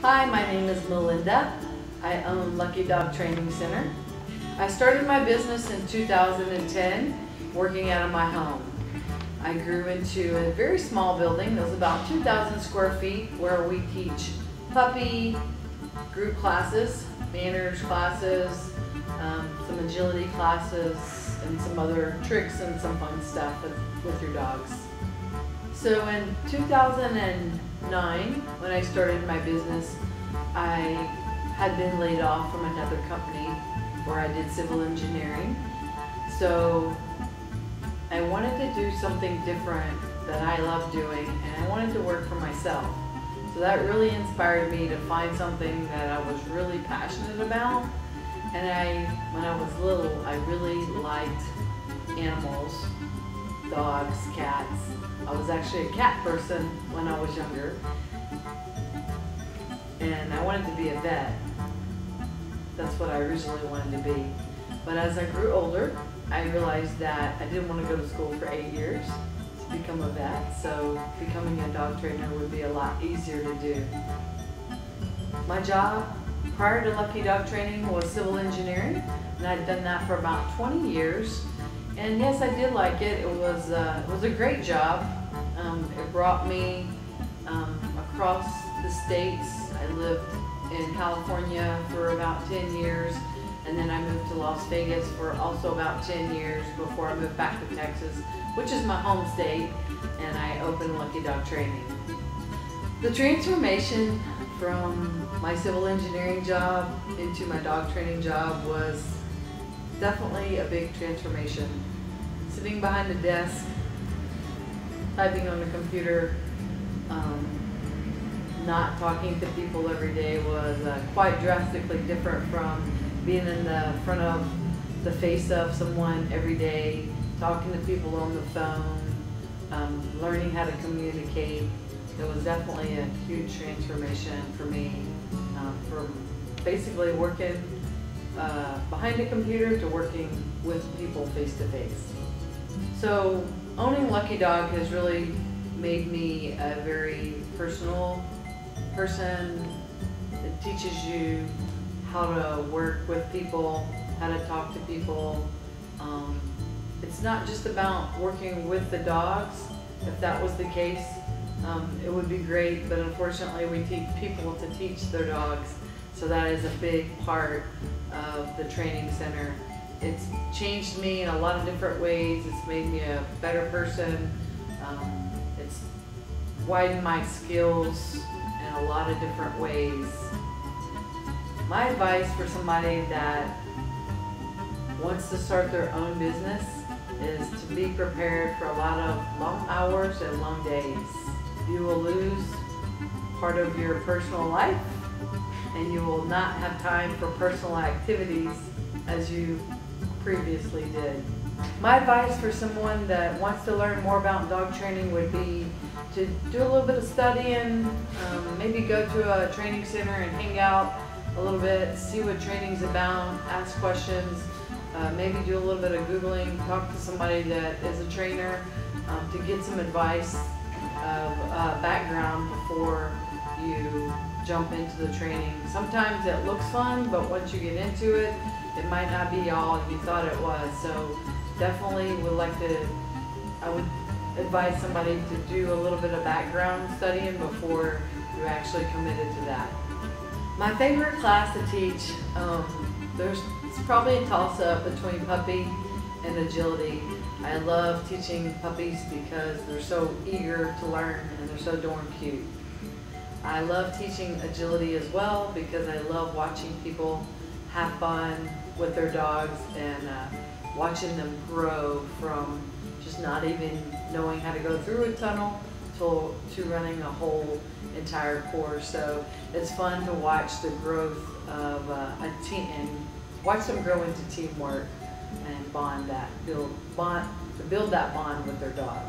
Hi, my name is Melinda. I own Lucky Dog Training Center. I started my business in 2010, working out of my home. I grew into a very small building that was about 2,000 square feet, where we teach puppy group classes, manners classes, some agility classes, and some other tricks and some fun stuff with your dogs. So in 2009, when I started my business, I had been laid off from another company where I did civil engineering. So I wanted to do something different that I love doing, and I wanted to work for myself. So that really inspired me to find something that I was really passionate about. And when I was little, I really liked animals, dogs, cats. I was actually a cat person when I was younger, and I wanted to be a vet. That's what I originally wanted to be. But as I grew older, I realized that I didn't want to go to school for 8 years to become a vet, so becoming a dog trainer would be a lot easier to do. My job prior to Lucky Dog Training was civil engineering, and I'd done that for about 20 years. And yes, I did like it. It was a great job. It brought me across the states. I lived in California for about 10 years, and then I moved to Las Vegas for also about 10 years before I moved back to Texas, which is my home state, and I opened Lucky Dog Training. The transformation from my civil engineering job into my dog training job was definitely a big transformation. Sitting behind a desk, typing on a computer, not talking to people every day was quite drastically different from being in the front of the face of someone every day, talking to people on the phone, learning how to communicate. It was definitely a huge transformation for me, from basically working behind a computer to working with people face to face. So owning Lucky Dog has really made me a very personal person. It teaches you how to work with people, how to talk to people. It's not just about working with the dogs. If that was the case, it would be great, but unfortunately we teach people to teach their dogs, so that is a big part of the training center. It's changed me in a lot of different ways. It's made me a better person. It's widened my skills in a lot of different ways. My advice for somebody that wants to start their own business is to be prepared for a lot of long hours and long days. You will lose part of your personal life, and you will not have time for personal activities as you previously did. My advice for someone that wants to learn more about dog training would be to do a little bit of studying, maybe go to a training center and hang out a little bit, see what training's about, ask questions, maybe do a little bit of Googling, talk to somebody that is a trainer to get some advice of background before you jump into the training. Sometimes it looks fun, but once you get into it, it might not be all you thought it was. So definitely I would advise somebody to do a little bit of background studying before you actually committed to that. My favorite class to teach, it's probably a toss-up between puppy and agility. I love teaching puppies because they're so eager to learn and they're so darn cute. I love teaching agility as well because I love watching people have fun with their dogs and watching them grow from just not even knowing how to go through a tunnel to running a whole entire course. So it's fun to watch the growth of a team and watch them grow into teamwork and build that bond with their dog.